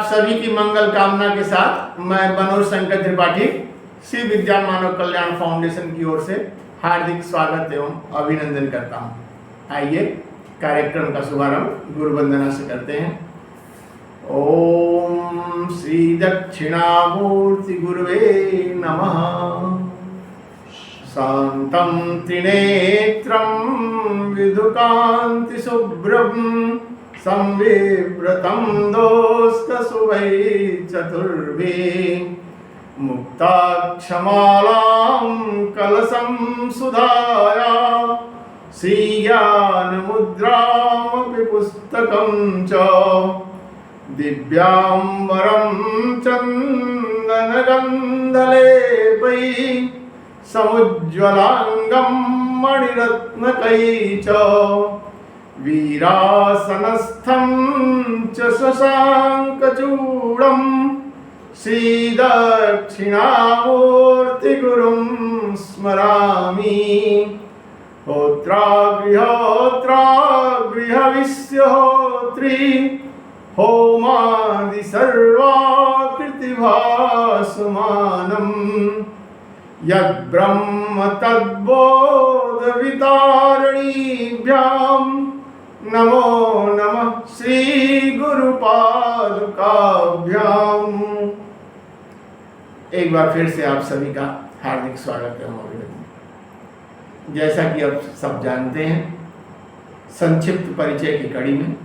सभी की मंगल कामना के साथ मैं मनोज शंकर त्रिपाठी श्री विद्या मानव कल्याण फाउंडेशन की ओर से हार्दिक स्वागत एवं अभिनंदन करता हूँ। आइए कार्यक्रम का शुभारंभ गुरु वंदना से करते हैं। ओम श्री दक्षिणामूर्ति गुरुवे नमः। शांतं त्रिनेत्रं विदुकान्ति शुभ्रं संविव्रतं दोस्तशुभै चतुर्भिः मुक्ताक्षमालां कलशं सुधाया श्रीज्ञानमुद्रामपि पुस्तकं च दिव्याम्बरं चन्दनगन्धलेपैः समुज्ज्वलाङ्गं मणिरत्नकैः च वीरासनस्थं च शशाङ्कचूडं श्रीदक्षिणामूर्तिगुरुं स्मरामि। होत्रागृहविश्यहोत्री होमादि सर्वाकृतिभासमानं यद्ब्रह्म तद्बोधवितारणीभ्यां नमो नमः श्री गुरुपादुकाभ्याम्। एक बार फिर से आप सभी का हार्दिक स्वागत है। जैसा कि आप सब जानते हैं, संक्षिप्त परिचय की कड़ी में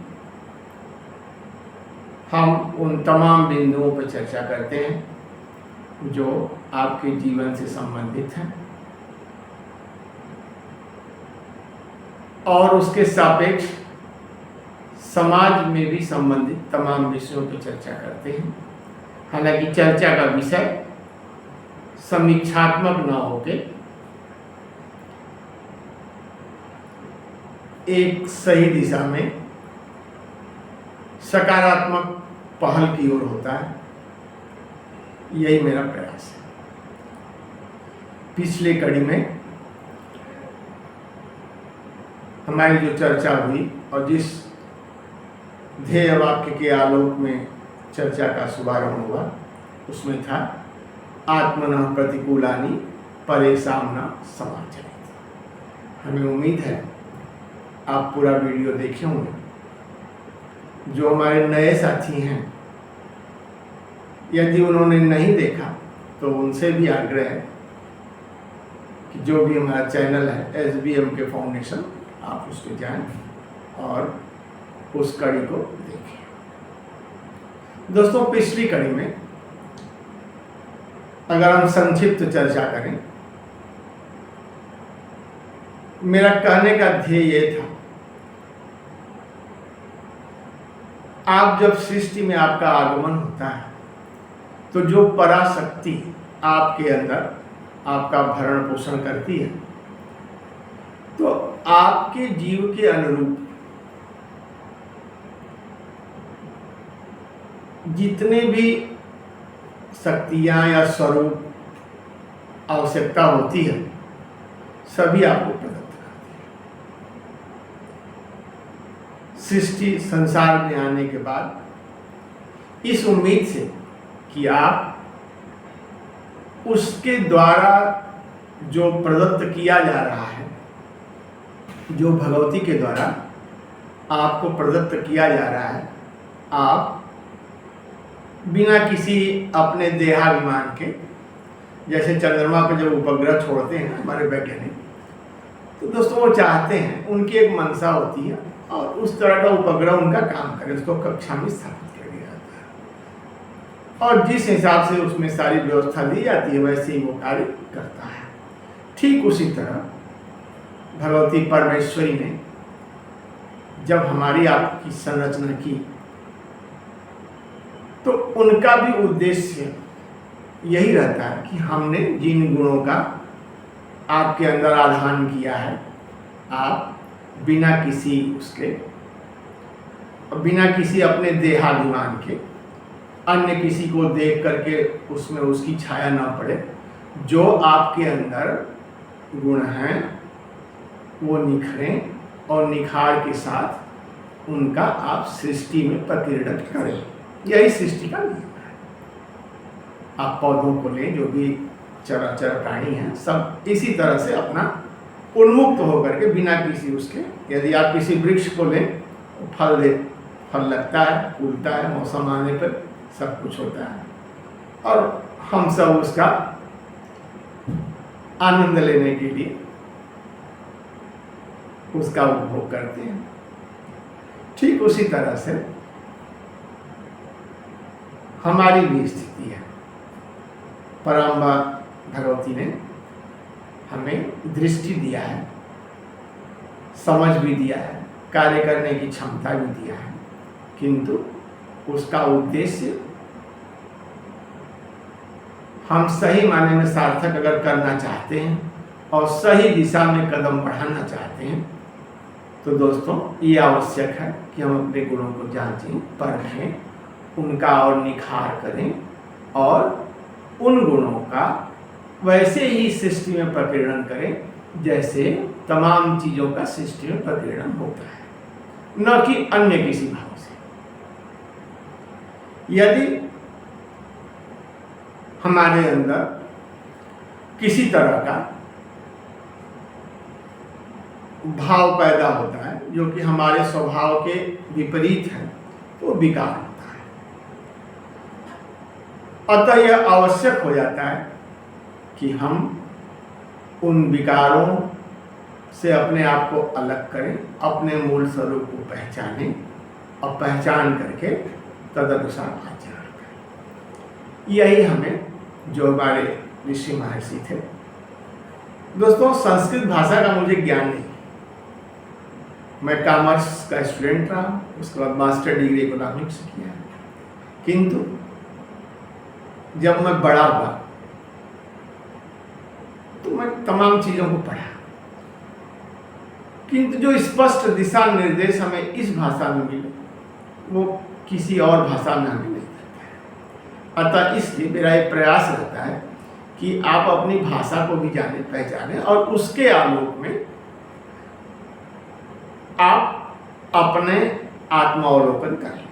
हम उन तमाम बिंदुओं पर चर्चा करते हैं जो आपके जीवन से संबंधित हैं और उसके सापेक्ष समाज में भी संबंधित तमाम विषयों पर चर्चा करते हैं। हालांकि चर्चा का विषय समीक्षात्मक न होके एक सही दिशा में सकारात्मक पहल की ओर होता है, यही मेरा प्रयास है। पिछले कड़ी में हमारी जो चर्चा हुई और जिस ध्येय वाक्य के आलोक में चर्चा का शुभारंभ हुआ, उसमें था आत्मनः प्रतिकूलानि परेशान न समाचरेत्। हमें उम्मीद है आप पूरा वीडियो देखे होंगे। जो हमारे नए साथी हैं, यदि उन्होंने नहीं देखा तो उनसे भी आग्रह है कि जो भी हमारा चैनल है SBM के फाउंडेशन, आप उस पर जाएं और उस कड़ी को देखें। दोस्तों, पिछली कड़ी में अगर हम संक्षिप्त चर्चा करें, मेरा कहने का ध्येय ये था, आप जब सृष्टि में आपका आगमन होता है तो जो पराशक्ति आपके अंदर आपका भरण पोषण करती है, तो आपके जीव के अनुरूप जितने भी शक्तियां या स्वरूप आवश्यकता होती है, सभी आपको प्रदत्त करती है। सृष्टि संसार में आने के बाद इस उम्मीद से कि आप उसके द्वारा जो प्रदत्त किया जा रहा है, जो भगवती के द्वारा आपको प्रदत्त किया जा रहा है, आप बिना किसी अपने देहाभिमान के, जैसे चंद्रमा पर जब उपग्रह छोड़ते हैं हमारे वैज्ञानिक, तो दोस्तों वो चाहते हैं, उनकी एक मंशा होती है और उस तरह का उपग्रह उनका काम करे, उसको कक्षा में स्थापित कर दिया जाता है और जिस हिसाब से उसमें सारी व्यवस्था दी जाती है वैसे ही वो कार्य करता है। ठीक उसी तरह भगवती परमेश्वरी ने जब हमारी आपकी संरचना की, तो उनका भी उद्देश्य यही रहता है कि हमने जिन गुणों का आपके अंदर आधान किया है, आप बिना किसी अपने देहाभिमान के, अन्य किसी को देख करके उसमें उसकी छाया ना पड़े, जो आपके अंदर गुण हैं वो निखरें और निखार के साथ उनका आप सृष्टि में प्रतिनिधित्व करें। यही सृष्टि का नियम है। आप पौधों को लें, जो भी चराचर प्राणी हैं, सब इसी तरह से अपना उन्मुक्त होकर के बिना किसी उसके, यदि आप किसी वृक्ष को लें, फल लगता है, फूलता है, मौसम आने पर सब कुछ होता है, और हम सब उसका आनंद लेने के लिए उसका उपभोग करते हैं। ठीक उसी तरह से हमारी भी स्थिति है। परम्बा भगवती ने हमें दृष्टि दिया है, समझ भी दिया है, कार्य करने की क्षमता भी दिया है, किंतु उसका उद्देश्य हम सही मायने में सार्थक अगर करना चाहते हैं और सही दिशा में कदम बढ़ाना चाहते हैं, तो दोस्तों ये आवश्यक है कि हम अपने गुणों को जांचें, परखें, उनका और निखार करें और उन गुणों का वैसे ही सृष्टि में प्रकीर्णन करें जैसे तमाम चीज़ों का सृष्टि में प्रकीर्णन होता है, न कि अन्य किसी भाव से। यदि हमारे अंदर किसी तरह का भाव पैदा होता है जो कि हमारे स्वभाव के विपरीत है, तो विकार होता है। अतः यह आवश्यक हो जाता है कि हम उन विकारों से अपने आप को अलग करें, अपने मूल स्वरूप को पहचानें और पहचान करके तदनुसार आचरण करें। यही हमें, जो हमारे ऋषि महर्षि थे। दोस्तों, संस्कृत भाषा का मुझे ज्ञान नहीं, मैं कॉमर्स का स्टूडेंट रहा, उसके बाद मास्टर डिग्री इकोनॉमिक्स किया, किंतु जब मैं बड़ा हुआ तो मैं तमाम चीज़ों को पढ़ा, किंतु जो स्पष्ट दिशा निर्देश हमें इस भाषा में मिले वो किसी और भाषा में हमें नहीं मिलता है। अतः इसलिए मेरा एक प्रयास रहता है कि आप अपनी भाषा को भी जाने, पहचाने और उसके आलोक में आप अपने आत्मावलोकन करें।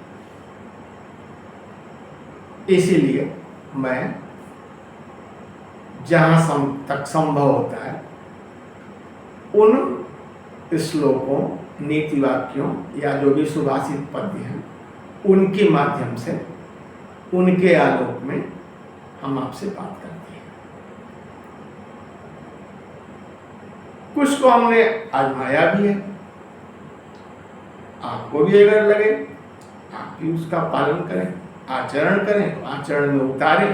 इसीलिए मैं जहाँ तक संभव होता है उन श्लोकों, नीति वाक्यों या जो भी सुभाषित पद्य हैं, उनके माध्यम से, उनके आलोक में हम आपसे बात करते हैं। कुछ को हमने आजमाया भी है, आपको भी अगर लगे आप भी उसका पालन करें, आचरण करें, तो आचरण में उतारें,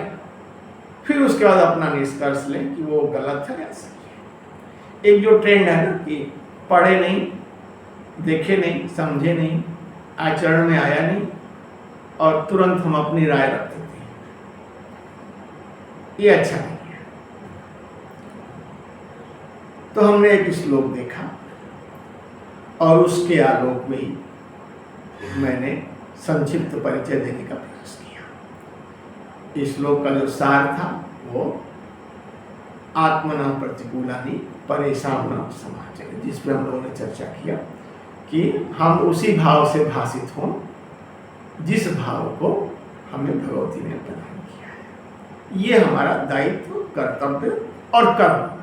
फिर उसके बाद अपना निष्कर्ष लें कि वो गलत है या सही है। एक जो ट्रेंड है ना कि पढ़े नहीं, देखे नहीं, समझे नहीं, आचरण में आया नहीं और तुरंत हम अपनी राय रख देते हैं, ये अच्छा नहीं है। तो हमने एक श्लोक देखा और उसके आलोक में ही मैंने संक्षिप्त परिचय देने का प्रयास किया। इस श्लोक का जो सार था वो आत्मना प्रतिकूलानि परेशान न समाचरे, जिस पे हम लोगों ने चर्चा किया कि हम उसी भाव से भाषित हों जिस भाव को हमें भगवती ने प्रदान किया है। ये हमारा दायित्व, कर्तव्य और कर्म।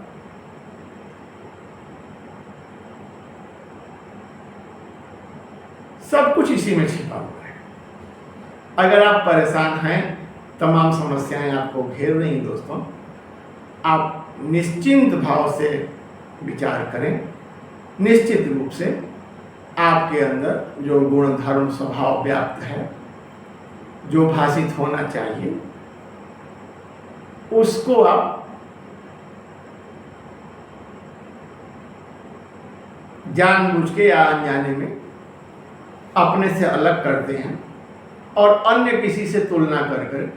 सब कुछ इसी में छिपा हुआ है। अगर आप परेशान हैं, तमाम समस्याएं आपको घेर रही हैं दोस्तों, आप निश्चिंत भाव से विचार करें। निश्चित रूप से आपके अंदर जो गुण, धर्म, स्वभाव व्याप्त है, जो भाषित होना चाहिए, उसको आप जानबूझ के या अनजाने में अपने से अलग करते हैं और अन्य किसी से तुलना कर कर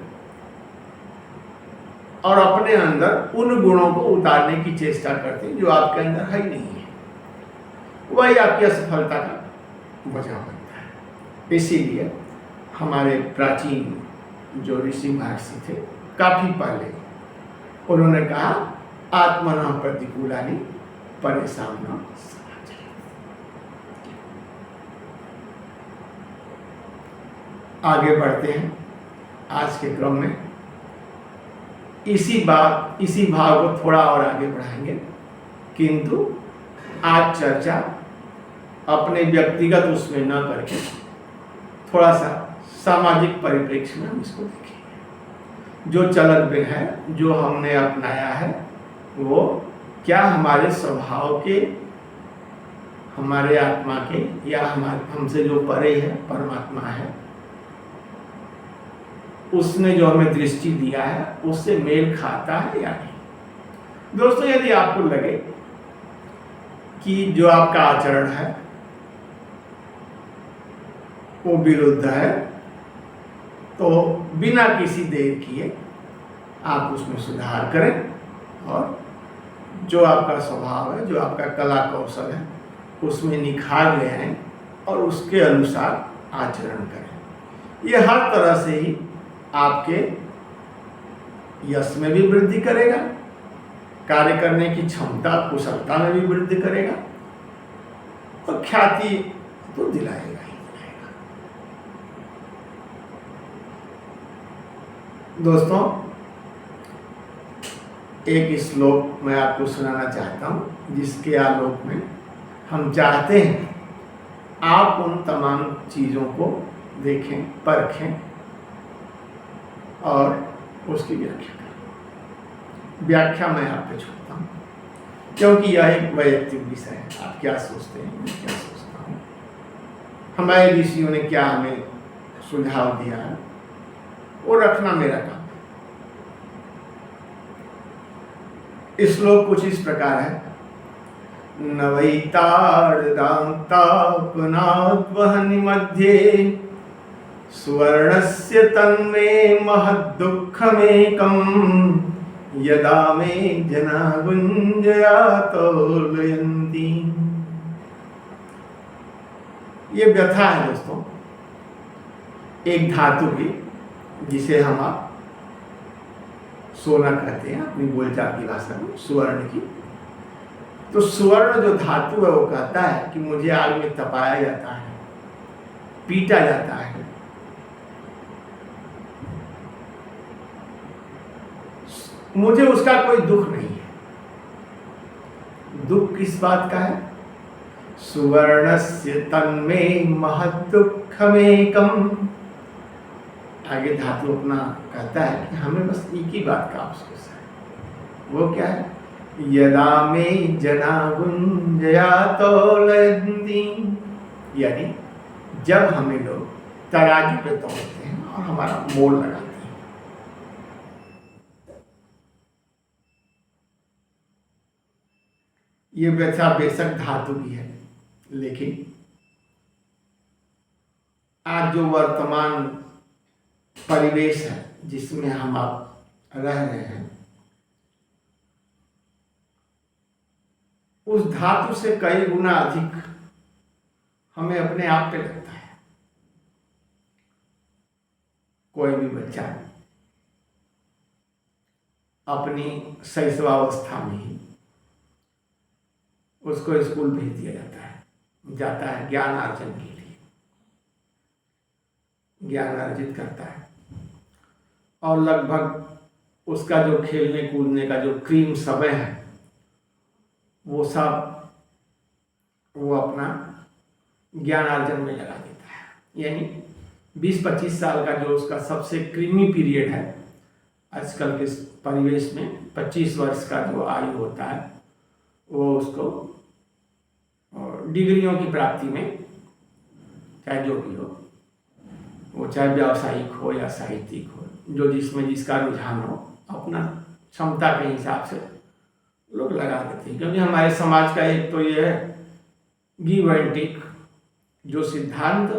और अपने अंदर उन गुणों को उतारने की चेष्टा करते हैं जो आपके अंदर है ही नहीं है। वही आपकी असफलता का वजह बनता है। इसीलिए हमारे प्राचीन जो ऋषि महर्षि थे, काफी पहले उन्होंने कहा आत्मना प्रतिकूलानि परेशान न समाचरे। आगे बढ़ते हैं आज के क्रम में। इसी भाव को थोड़ा और आगे बढ़ाएंगे, किंतु आज चर्चा अपने व्यक्तिगत उसमें न करके थोड़ा सा सामाजिक परिप्रेक्ष्य में हम इसको देखेंगे। जो चलन में है, जो हमने अपनाया है, वो क्या हमारे स्वभाव के, हमारे आत्मा के, या हमसे जो परे है परमात्मा है, उसने जो हमें दृष्टि दिया है उससे मेल खाता है या नहीं। दोस्तों, यदि आपको लगे कि जो आपका आचरण है वो विरुद्ध है, तो बिना किसी देर किए आप उसमें सुधार करें और जो आपका स्वभाव है, जो आपका कला कौशल है, उसमें निखार ले आए और उसके अनुसार आचरण करें। ये हर तरह से ही आपके यश में भी वृद्धि करेगा, कार्य करने की क्षमता कुशलता में भी वृद्धि करेगा और ख्याति तो दिलाएगा ही दिलाएगा। दोस्तों, एक श्लोक मैं आपको सुनाना चाहता हूँ, जिसके आलोक में हम चाहते हैं आप उन तमाम चीज़ों को देखें, परखें और उसकी व्याख्या करें। व्याख्या मैं आप पे छोड़ता हूँ, क्योंकि यह एक वैयक्तिक विषय है। आप क्या सोचते हैं, मैं क्या सोचता हूँ, हमारे ऋषियों ने क्या हमें सुझाव दिया है, वो रखना मेरा काम है। श्लोक कुछ इस प्रकार है। नवैतार्दान्तापनाद्वहनि मध्ये सुवर्णस्य तन्मे महद्दुःखमेकम् यदा मे जना गुञ्जयातोलयन्ति। ये व्यथा है दोस्तों, एक धातु की, जिसे हम आप सोना कहते हैं अपनी बोलचाल की भाषा में, सुवर्ण की। तो सुवर्ण जो धातु है वो कहता है कि मुझे आग में तपाया जाता है, पीटा जाता है, मुझे उसका कोई दुख नहीं है। दुख किस बात का है? सुवर्णस्य तन्मे महद्दुःखमेकम्। आगे धातु अपना कहता है कि हमें बस एक ही बात का अफसोस है, वो क्या है? यदा मे जना गुञ्जयातोलयन्ति, यानी जब हमें लोग तराजू पे तोड़ते हैं और हमारा मोल लगाते हैं। ये व्यथा बेशक धातु की है, लेकिन आज जो वर्तमान परिवेश है जिसमें हम आप रह रहे हैं, उस धातु से कई गुना अधिक हमें अपने आप पे लगता है। कोई भी बच्चा अपनी शैशवावस्था में ही उसको स्कूल भेज दिया जाता है ज्ञान अर्जन के लिए, ज्ञान अर्जित करता है और लगभग उसका जो खेलने कूदने का जो क्रीम समय है वो सब वो अपना ज्ञान अर्जन में लगा देता है। यानी 20-25 साल का जो उसका सबसे क्रीमी पीरियड है आजकल के परिवेश में, 25 वर्ष का जो आयु होता है वो उसको डिग्रियों की प्राप्ति में, चाहे जो भी हो, वो चाहे व्यावसायिक हो या साहित्यिक हो, जो जिसमें जिसका रुझान हो, अपना क्षमता के हिसाब से लोग लगा देते हैं। क्योंकि हमारे समाज का एक तो ये है गिव एंड टेक जो सिद्धांत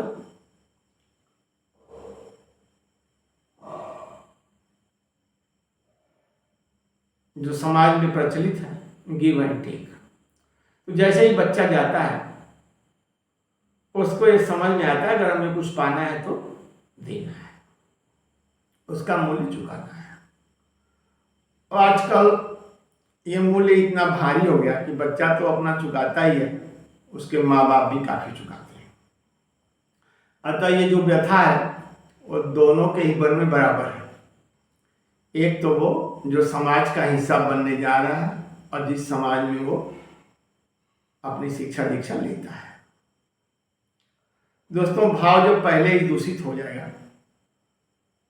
जो समाज में प्रचलित है, गिव एंड टेक। तो जैसे ही बच्चा जाता है उसको ये समझ में आता है अगर हमें कुछ पाना है तो देना है, उसका मूल्य चुकाना है। और आजकल ये मूल्य इतना भारी हो गया कि बच्चा तो अपना चुकाता ही है, उसके माँ बाप भी काफी चुकाते हैं। अतः ये जो व्यथा है वो दोनों के ही वन में बराबर है। एक तो वो जो समाज का हिस्सा बनने जा रहा है और जिस समाज में वो अपनी शिक्षा दीक्षा लेता है। दोस्तों, भाव जब पहले ही दूषित हो जाएगा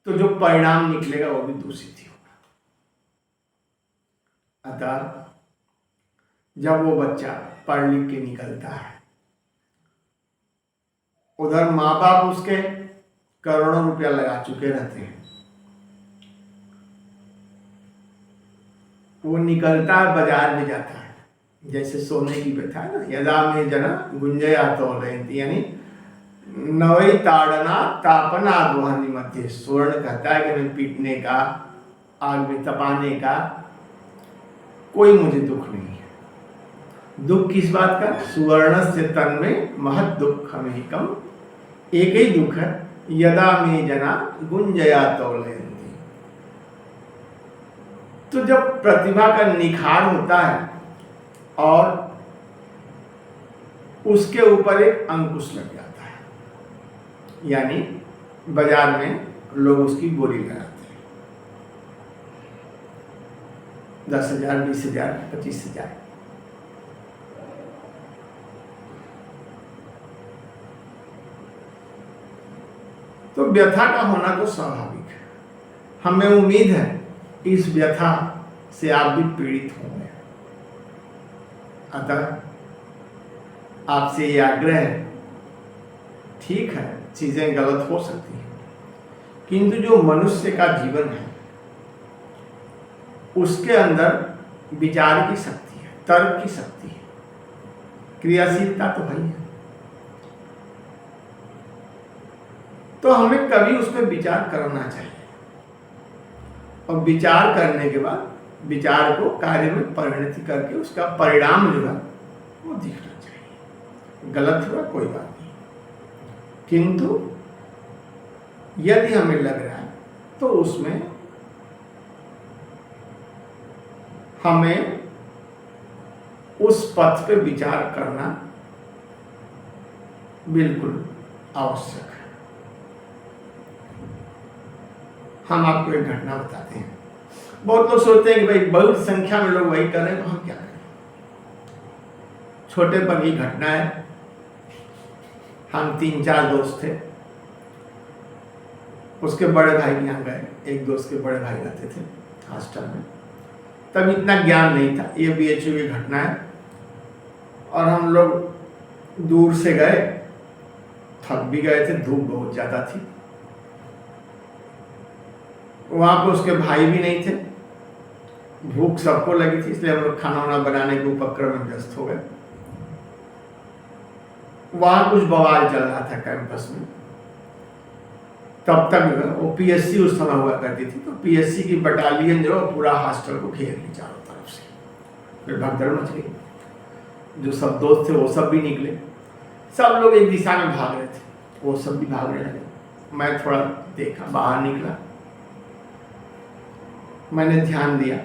तो जो परिणाम निकलेगा वो भी दूषित ही होगा। अतः जब वो बच्चा पढ़ लिख के निकलता है, उधर माँ बाप उसके करोड़ों रुपया लगा चुके रहते हैं, वो निकलता है, बाजार में जाता है, जैसे सोने की व्यथा है ना, यदा में जना गुंजया तोलयन्ति, यानी नवई ताड़ना तापना दुहानी मध्य। स्वर्ण कहता है कि मैं पीटने का, आग में तपाने का कोई मुझे दुख नहीं है। दुख किस बात का? सुवर्ण से तन में महत दुखमेकम, एक ही दुख है, यदा में जना गुंजया तोलयन्ति। तो जब प्रतिभा का निखार होता है और उसके ऊपर एक अंकुश लग जाता है, यानी बाजार में लोग उसकी बोली लगाते हैं, 10,000, 20,000, 25,000। तो व्यथा का होना तो स्वाभाविक है। हमें उम्मीद है इस व्यथा से आप भी पीड़ित होंगे। अतः आपसे ये आग्रह है, ठीक है चीजें गलत हो सकती हैं, किंतु जो मनुष्य का जीवन है उसके अंदर विचार की शक्ति है, तर्क की शक्ति है, क्रियाशीलता तो है ही है। तो हमें कभी उस पर विचार करना चाहिए और विचार करने के बाद विचार को कार्य में परिणति करके उसका परिणाम जो है वो दिखना चाहिए। गलत हुआ कोई बात नहीं, किंतु यदि हमें लग रहा है तो उसमें हमें उस पथ पे विचार करना बिल्कुल आवश्यक है। हम आपको एक घटना बताते हैं। बहुत लोग सोचते हैं कि भाई बहुत संख्या में लोग वही कर रहे हैं तो हम क्या करें। छोटे पर ही घटना है। हम 3-4 दोस्त थे, उसके बड़े भाई यहाँ गए। एक दोस्त के बड़े भाई रहते थे हॉस्टल में, तब इतना ज्ञान नहीं था। ये BHU की घटना है और हम लोग दूर से गए, थक भी गए थे, धूप बहुत ज़्यादा थी। वहाँ पे उसके भाई भी नहीं थे, भूख सबको लगी थी, इसलिए हम लोग खाना वाना बनाने के उपक्रम में व्यस्त हो गए। वहाँ कुछ बवाल चल रहा था कैंपस में। तब तक वो PSC उस समय हुआ करती थी, तो PSC की बटालियन जो पूरा हॉस्टल को घेर ली चारों तरफ से। फिर भगदड़ मच गई। जो सब दोस्त थे वो सब भी निकले, सब लोग एक दिशा में भाग रहे थे, वो सब भी भागने लगे। मैं थोड़ा देखा, बाहर निकला, मैंने ध्यान दिया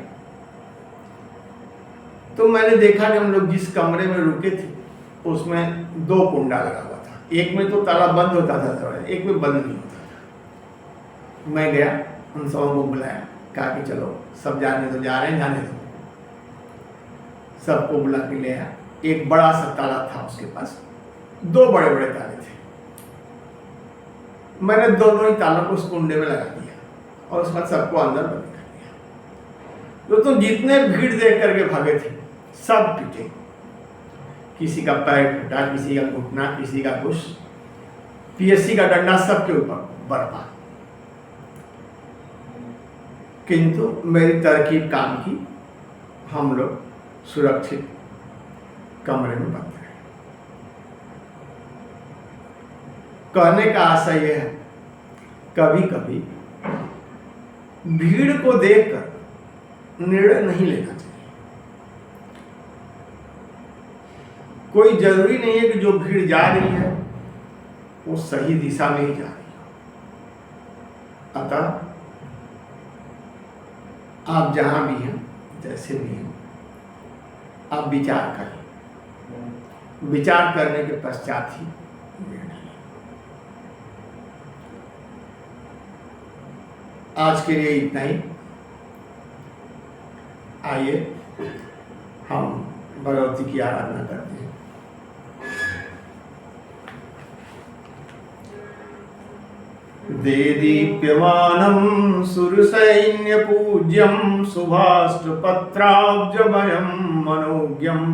तो मैंने देखा कि हम लोग जिस कमरे में रुके थे उसमें 2 कुंडा लगा हुआ था। एक में तो ताला बंद होता था, एक में बंद नहीं होता था। मैं गया, उन सबों को बुलाया, कहा कि चलो सब जाने दो, जा रहे हैं जाने दो। सबको बुला के ले आया। एक बड़ा सा ताला था उसके पास, 2 बड़े बड़े ताले थे। मैंने दोनों ही तालों को उस कुंडे में लगा दिया और उसके बाद सबको अंदर बंद कर दिया। तो जितने भीड़ देख करके भागे थे सब पीटे, किसी का पैर फटा, किसी का घुटना, किसी का कुछ। PSC का डंडा सबके ऊपर बरपा, किंतु मेरी तरकीब काम की। हम लोग सुरक्षित कमरे में बंद रहे। कहने का आशय यह है, कभी कभी भीड़ को देखकर निर्णय नहीं लेना चाहिए। कोई जरूरी नहीं है कि जो भीड़ जा रही है वो सही दिशा में ही जा रही है। अतः आप जहां भी हैं, जैसे भी हैं, आप विचार करें। विचार करने के पश्चात ही निर्णय लें। आज के लिए इतना ही। आइए हम भगवती की आराधना करते हैं। देदीप्यमानं सुरसैन्यपूज्यं सुभाष्टपत्राब्जभयं मनोज्ञं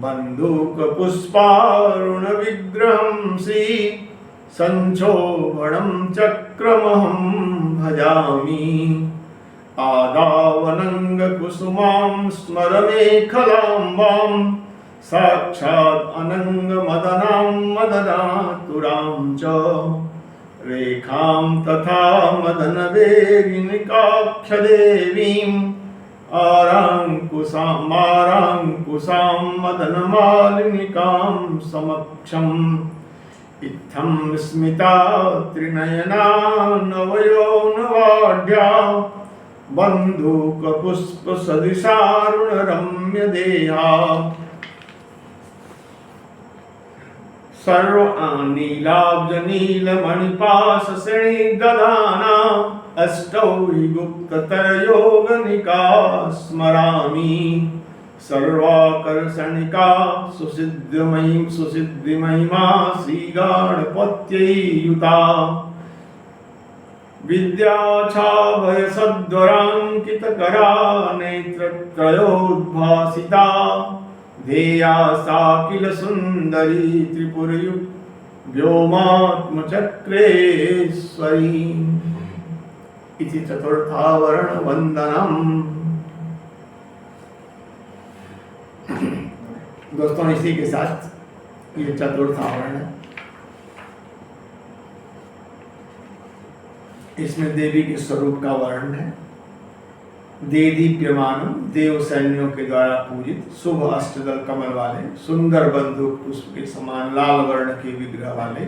बन्दूकपुष्पारुणविग्रहं श्री संक्षोभणं चक्रमहं भजामि। आदावनङ्गकुसुमां स्मरमेखलाम्बां साक्षात् अनङ्गमदनां मदनातुरां च रेखां तथा मदनवेगिनिकाख्यदेवीम् आराङ्कुशां मदनमालिनिकां समक्षम् इत्थं स्मिता त्रिनयना नवयौवनवाढ्या बन्धूकपुष्पसदृशारुणरम्यदेहा सर्वानीलाब्जनीलमणिपाशश्रेणिदधाना अष्टौ हि गुप्ततरयोगनिका स्मरामि। सर्वाकर्षणिका सुसिद्धिमहिमा श्रीगणपत्यै युता विद्याच्छाभयसद्वराङ्कितकरा नेत्रत्रयोद्भासिता ध्येया सा किल सुन्दरी व्योमात्मचक्रेश्वरी इति चतुर्थावरणवन्दनम्। दोस्तों, इसी के साथ ये चतुर्थ आवरण है। इसमें देवी के स्वरूप का वर्णन है। देदीप्यमानम, देव सैन्यों के द्वारा पूजित, शुभ अष्टदल कमल वाले, सुंदर बंदूक पुष्प के समान लाल वर्ण के विग्रह वाले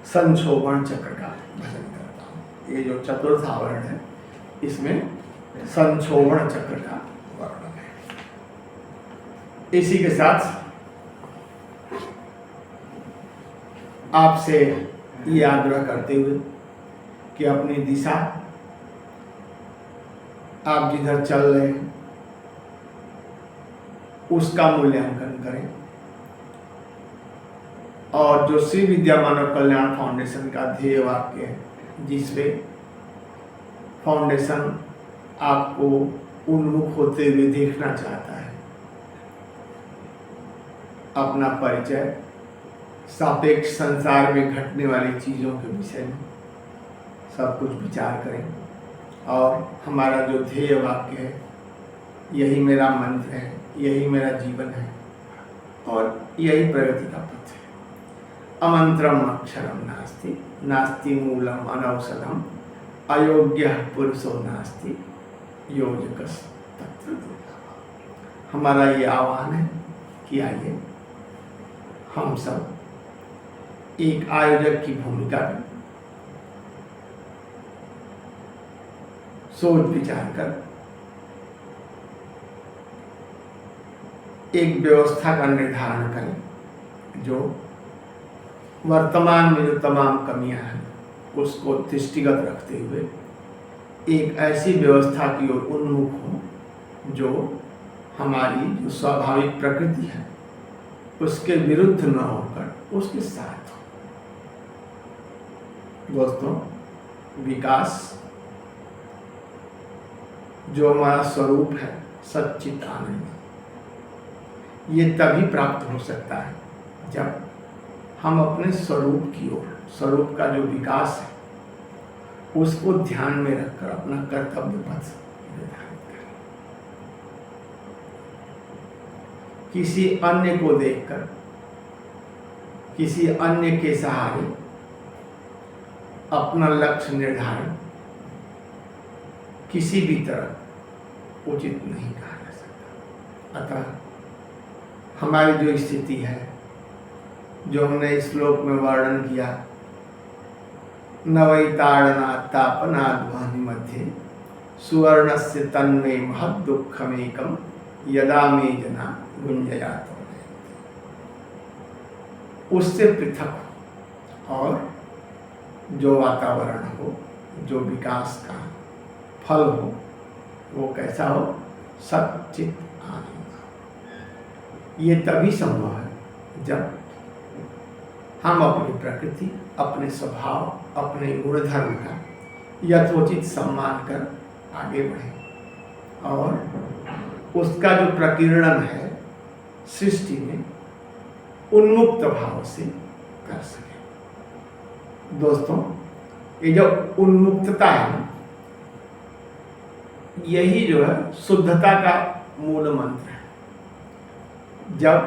संक्षोभण चक्र का भजन करता हूँ। ये जो चतुर्थ आवरण है, इसमें संक्षोभण चक्र का वर्णन है। इसी के साथ आपसे ये आग्रह करते हुए कि अपनी दिशा, आप जिधर चल रहे हैं उसका मूल्यांकन करें और जो श्री विद्या मानव कल्याण फाउंडेशन का ध्येय वाक्य है, जिसपे फाउंडेशन आपको उन्मुख होते हुए देखना चाहता है, अपना परिचय, सापेक्ष संसार में घटने वाली चीज़ों के विषय में सब कुछ विचार करें और हमारा जो ध्येय वाक्य है, यही मेरा मंत्र है, यही मेरा जीवन है और यही प्रगति का पथ है। अमंत्रम अक्षरम नास्ति, नास्ति मूलम अनौषधम, अयोग्य पुरुषो नास्ति, योजकस तत्र दुर्लभः। हमारा ये आह्वान है कि आइए हम सब एक आयोजक की भूमिका में सोच विचार कर एक व्यवस्था का निर्धारण करें, जो वर्तमान में जो तमाम कमियां हैं उसको दृष्टिगत रखते हुए एक ऐसी व्यवस्था की ओर उन्मुख हो जो हमारी जो स्वाभाविक प्रकृति है उसके विरुद्ध न होकर उसके साथ हो। दोस्तों, विकास जो हमारा स्वरूप है, सच्चित आनंद, ये तभी प्राप्त हो सकता है जब हम अपने स्वरूप की ओर, स्वरूप का जो विकास है उसको ध्यान में रखकर अपना कर्तव्य पथ निर्धारित करें। किसी अन्य को देखकर, किसी अन्य के सहारे अपना लक्ष्य निर्धारण किसी भी तरह उचित नहीं कहा जा सकता। अतः हमारी जो स्थिति है, जो हमने इस श्लोक में वर्णन किया, नवैताड़नात्तापनाध्वनि मध्ये सुवर्णस्य तन्मे महद दुःखमेकं यदा मे जना गुंजयात, उससे पृथक हो और जो वातावरण हो, जो विकास का फल हो वो कैसा हो, सच्चित आनंद। ये तभी संभव है जब हम अपनी प्रकृति, अपने स्वभाव, अपने गुणधर्म का यथोचित सम्मान कर आगे बढ़ें और उसका जो प्रकीर्णन है सृष्टि में उन्मुक्त भाव से कर सके। दोस्तों, ये जो उन्मुक्तता है, यही जो है शुद्धता का मूल मंत्र है। जब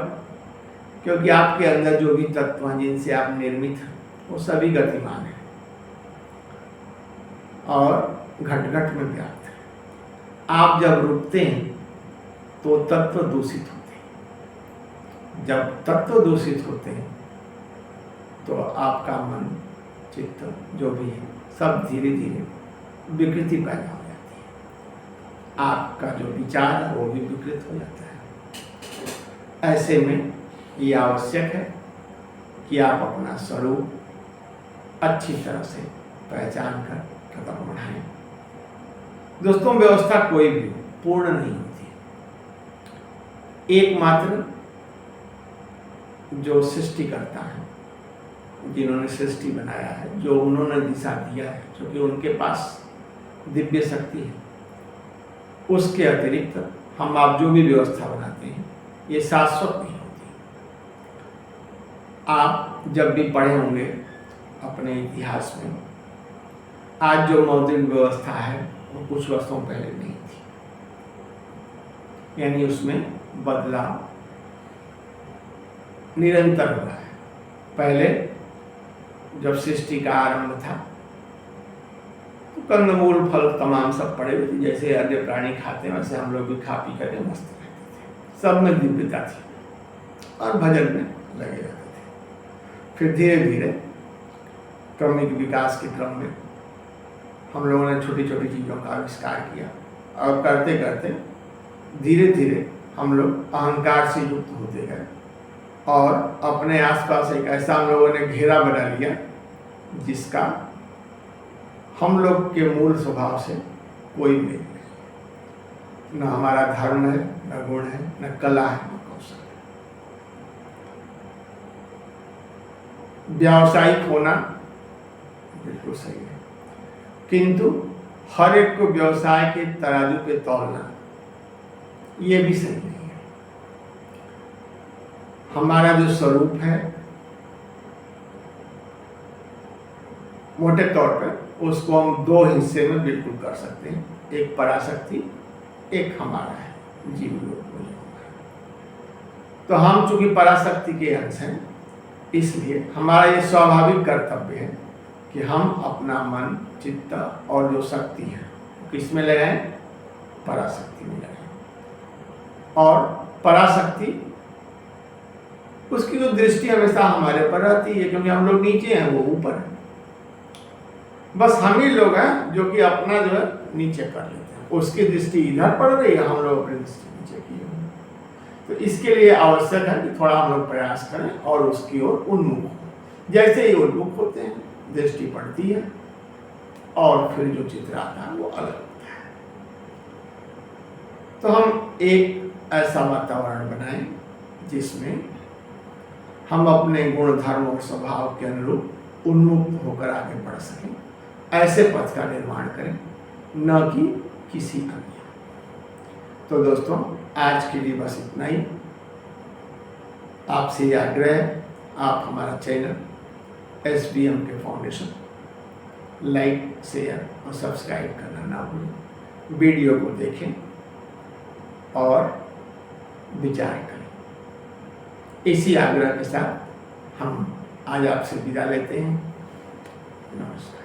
क्योंकि आपके अंदर जो भी तत्व हैं जिनसे आप निर्मित हैं वो सभी गतिमान हैं और घट घट में व्याप्त है। आप जब रुकते हैं तो तत्व दूषित होते हैं। जब तत्व दूषित होते हैं तो आपका मन, चित्त जो भी है सब धीरे धीरे विकृति पैदा हो जाती है। आपका जो विचार है वो भी विकृत हो जाता है। ऐसे में ये आवश्यक है कि आप अपना स्वरूप अच्छी तरह से पहचान कर कदम बढ़ाएं। दोस्तों, व्यवस्था कोई भी पूर्ण नहीं होती। एकमात्र जो सृष्टि करता है, जिन्होंने सृष्टि बनाया है, जो उन्होंने दिशा दिया है, क्योंकि उनके पास दिव्य शक्ति है, उसके अतिरिक्त हम आप जो भी व्यवस्था बनाते हैं ये शाश्वत नहीं होती। आप जब भी पढ़े होंगे अपने इतिहास में, आज जो मौद्रिक व्यवस्था है वो कुछ वर्षों पहले नहीं थी, यानी उसमें बदलाव निरंतर हुआ है। पहले जब सृष्टि का आरंभ था तो कंदमूल फल तमाम सब पड़े हुए थे, जैसे अन्य प्राणी खाते हैं वैसे हम लोग भी खा पी करके मस्त रहते थे। सब में दिव्यता थी और भजन में लगे रहते थे। फिर धीरे धीरे क्रमिक विकास के क्रम में हम लोगों ने छोटी छोटी चीज़ों का आविष्कार किया और करते करते धीरे धीरे हम लोग अहंकार से युक्त होते गए और अपने आसपास एक ऐसा हम लोगों ने घेरा बना लिया जिसका हम लोग के मूल स्वभाव से कोई मेल नहीं। न हमारा धर्म है, न गुण है, न कला है, न कौशल है। व्यावसायिक होना बिल्कुल सही है, किंतु हर एक को व्यवसाय के तराजू पे तौलना ये भी सही नहीं है। हमारा जो स्वरूप है मोटे तौर पर उसको हम दो हिस्से में बिल्कुल कर सकते हैं, एक पराशक्ति, एक हमारा है जीव लोक में। तो हम चूंकि पराशक्ति के अंश हैं, इसलिए हमारा ये स्वाभाविक कर्तव्य है कि हम अपना मन, चित्त और जो शक्ति है किस में लगाएं, पराशक्ति में लगाएं। और पराशक्ति उसकी जो दृष्टि हमेशा हमारे पर रहती है, क्योंकि हम लोग नीचे हैं, वो ऊपर है। बस हम ही लोग हैं जो कि अपना जो है नीचे कर लेते हैं। उसकी दृष्टि इधर पड़ रही है, हम लोग अपनी दृष्टि नीचे किए हुए। तो इसके लिए आवश्यक है कि थोड़ा हम लोग प्रयास करें और उसकी ओर उन्मुख हो। जैसे ही उन्मुख होते हैं दृष्टि पड़ती है और फिर जो चित्र आता है वो अलग होता है। तो हम एक ऐसा वातावरण बनाएं जिसमें हम अपने गुण, धर्म और स्वभाव के अनुरूप उन्मुक्त होकर आगे बढ़ सकें। ऐसे पथ का निर्माण करें, न कि किसी अन्य। तो दोस्तों, आज के लिए बस इतना ही। आपसे यह आग्रह है, आप हमारा चैनल SBM के फाउंडेशन लाइक, शेयर और सब्सक्राइब करना ना भूलें। वीडियो को देखें और विचार करें। इसी आग्रह के साथ हम आज आपसे विदा लेते हैं। नमस्कार।